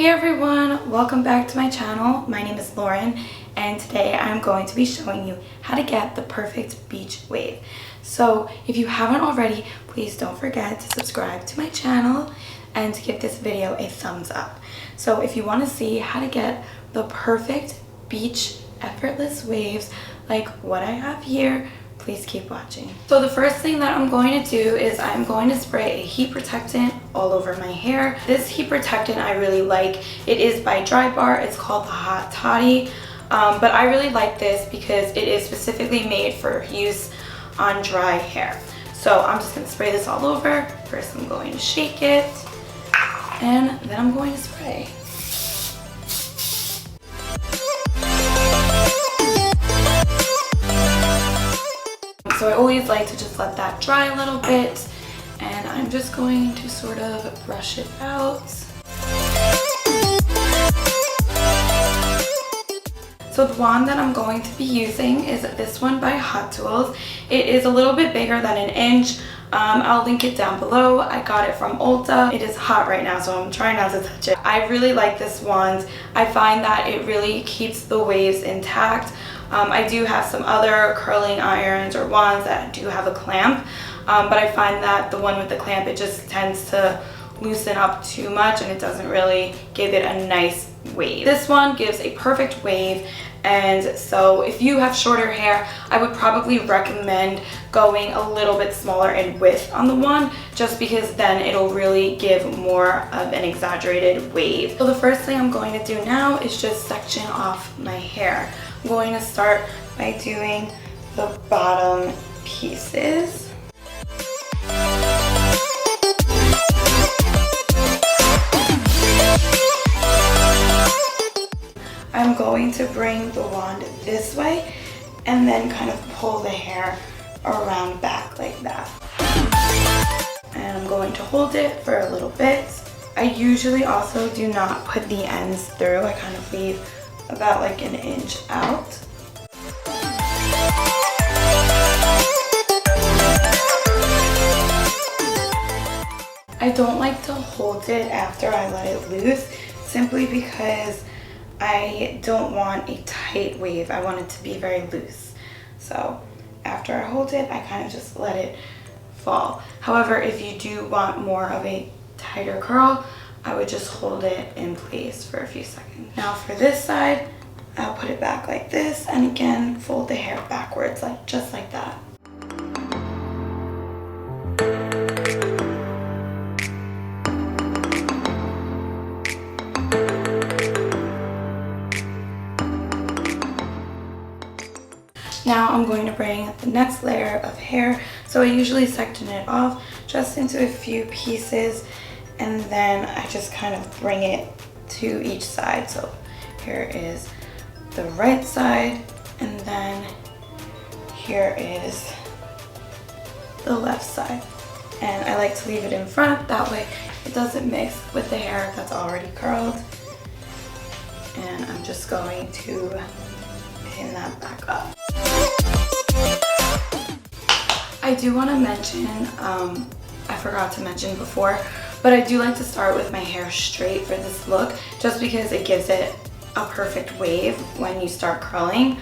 Hey everyone, welcome back to my channel. My name is Lauren and today I'm going to be showing you how to get the perfect beach wave. So if you haven't already, please don't forget to subscribe to my channel and to give this video a thumbs up. So if you want to see how to get the perfect beach effortless waves like what I have here, please keep watching. So the first thing that I'm going to do is I'm going to spray a heat protectant all over my hair. This heat protectant I really like. It is by Dry Bar. It's called the Hot Toddy. But I really like this because it is specifically made for use on dry hair. So I'm just going to spray this all over. First I'm going to shake it and then I'm going to spray. So I always like to just let that dry a little bit, and I'm just going to sort of brush it out. So the wand that I'm going to be using is this one by Hot Tools. It is a little bit bigger than an inch. I'll link it down below. I got it from Ulta. It is hot right now, so I'm trying not to touch it. I really like this wand. I find that it really keeps the waves intact. I do have some other curling irons or wands that do have a clamp, but I find that the one with the clamp, it just tends to loosen up too much and it doesn't really give it a nice wave. This one gives a perfect wave, and so if you have shorter hair, I would probably recommend going a little bit smaller in width on the wand, just because then it'll really give more of an exaggerated wave. So the first thing I'm going to do now is just section off my hair. I'm going to start by doing the bottom pieces. I'm going to bring the wand this way and then kind of pull the hair around back like that. And I'm going to hold it for a little bit. I usually also do not put the ends through. I kind of leave about like an inch out. I don't like to hold it after I let it loose, simply because I don't want a tight wave. I want it to be very loose. So after I hold it, I kind of just let it fall. However, if you do want more of a tighter curl, I would just hold it in place for a few seconds. Now for this side, I'll put it back like this, and again, fold the hair backwards, like just like that. Now I'm going to bring the next layer of hair. So I usually section it off just into a few pieces, and then I just kind of bring it to each side. So here is the right side, and then here is the left side. And I like to leave it in front, that way it doesn't mix with the hair that's already curled. And I'm just going to pin that back up. I do want to mention, I forgot to mention before, but I do like to start with my hair straight for this look, just because it gives it a perfect wave when you start curling.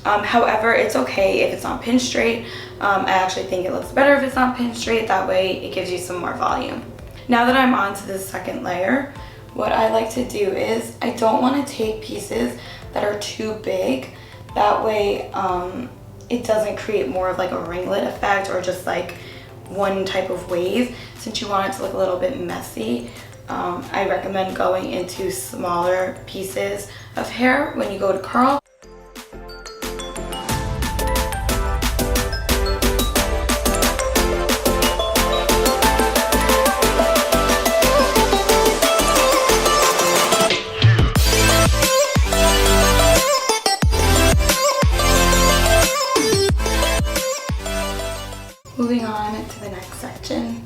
However, it's okay if it's not pin straight. I actually think it looks better if it's not pin straight, that way it gives you some more volume. Now that I'm on to the second layer, what I like to do is I don't want to take pieces that are too big. That way it doesn't create more of like a ringlet effect or just like one type of wave. Since you want it to look a little bit messy, I recommend going into smaller pieces of hair when you go to curl. Moving on to the next section.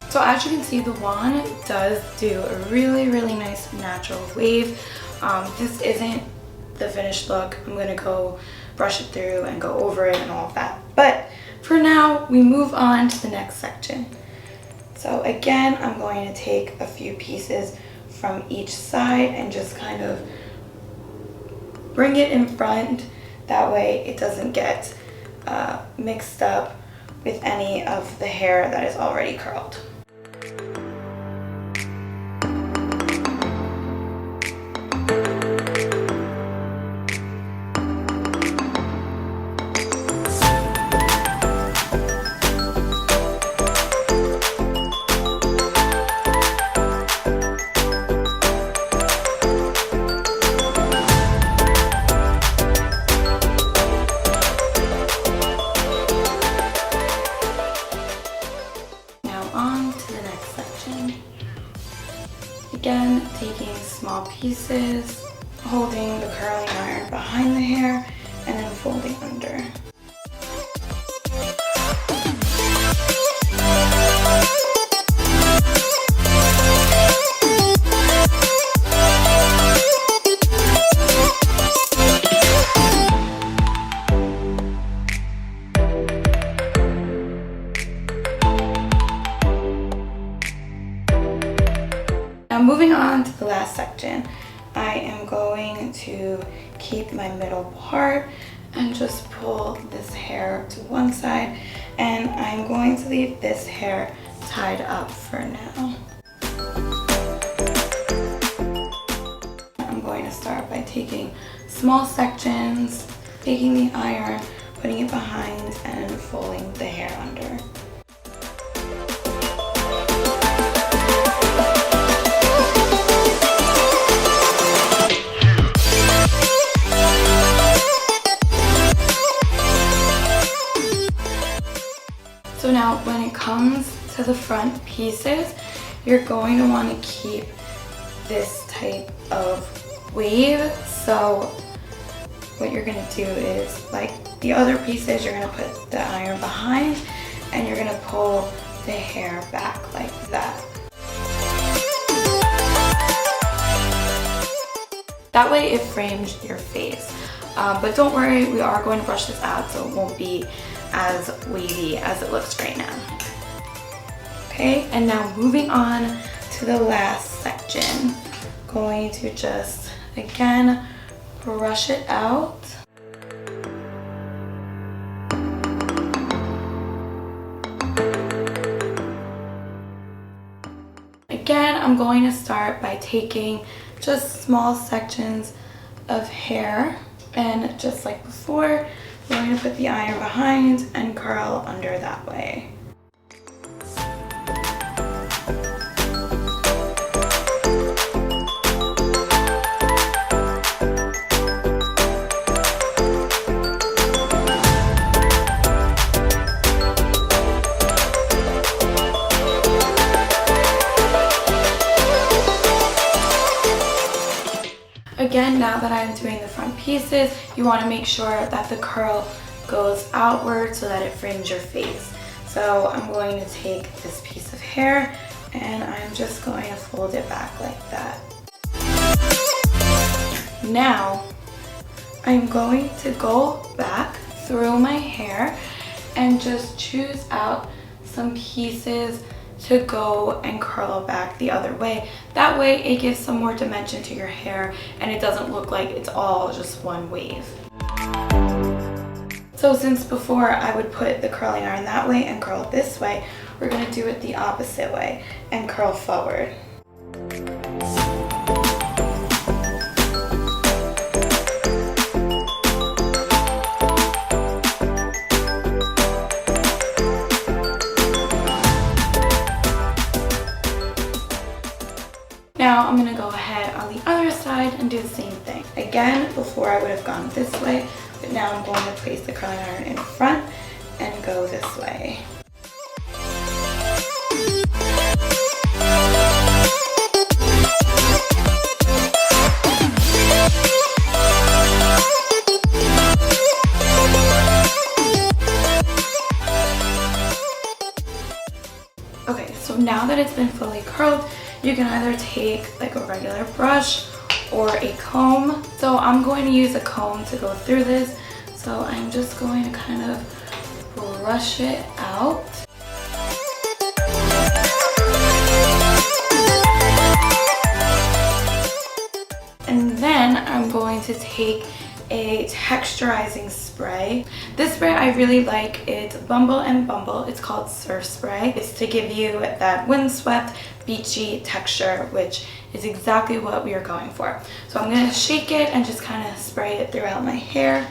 So as you can see, the wand does do a really nice natural wave. This isn't the finished look. I'm gonna go brush it through and go over it and all of that. But for now, we move on to the next section. So again, I'm going to take a few pieces from each side and just kind of bring it in front. That way it doesn't get mixed up with any of the hair that is already curled. Again, taking small pieces, holding the curling iron behind the hair, and then folding under. Now moving on to the last section, I am going to keep my middle part and just pull this hair to one side, and I'm going to leave this hair tied up for now. I'm going to start by taking small sections, taking the iron, putting it behind, and folding the hair under. So now when it comes to the front pieces, you're going to want to keep this type of wave. So what you're going to do is, like the other pieces, you're going to put the iron behind and you're going to pull the hair back like that. That way it frames your face. But don't worry, we are going to brush this out so it won't be as wavy as it looks right now. Okay, and now moving on to the last section. Going to just, again, brush it out. Again, I'm going to start by taking just small sections of hair, and just like before, we're going to put the iron behind and curl under that way. Again, now that I'm doing the front pieces, you want to make sure that the curl goes outward so that it frames your face. So I'm going to take this piece of hair and I'm just going to fold it back like that. Now, I'm going to go back through my hair and just choose out some pieces to go and curl back the other way. That way it gives some more dimension to your hair and it doesn't look like it's all just one wave. So since before I would put the curling iron that way and curl this way, we're going to do it the opposite way and curl forward. Now I'm going to go ahead on the other side and do the same thing. Again, before I would have gone this way, but now I'm going to place the curling iron in front and go this way. Okay, so now now that it's been fully curled, you can either take like a regular brush or a comb. So I'm going to use a comb to go through this. So I'm just going to kind of brush it out. And then I'm going to take a texturizing spray. This spray I really like. It's Bumble and Bumble. It's called Surf Spray. It's to give you that windswept, beachy texture, which is exactly what we are going for. So I'm going to shake it and just kind of spray it throughout my hair.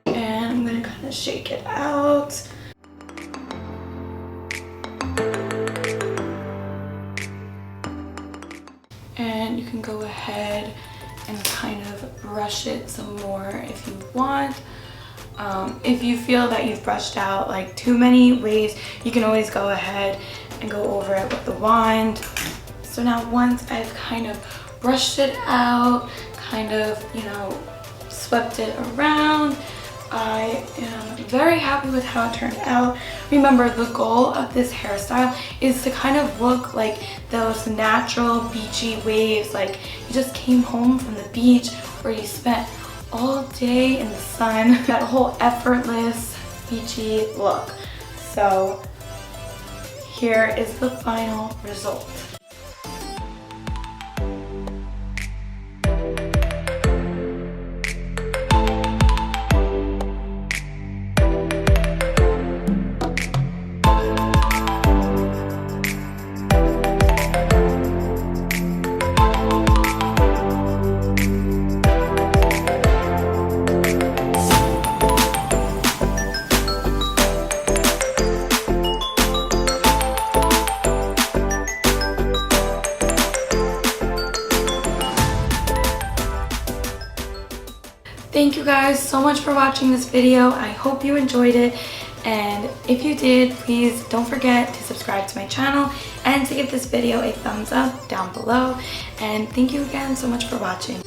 And I'm going to kind of shake it out. And you can go ahead and kind of brush it some more if you want. If you feel that you've brushed out like too many waves, you can always go ahead and go over it with the wand. So now once I've kind of brushed it out, kind of, you know, swept it around, I am very happy with how it turned out. Remember, the goal of this hairstyle is to kind of look like those natural beachy waves, like you just came home from the beach or you spent all day in the sun. That whole effortless beachy look. So here is the final result. Thank you guys so much for watching this video. I hope you enjoyed it, and if you did, please don't forget to subscribe to my channel and to give this video a thumbs up down below. And thank you again so much for watching.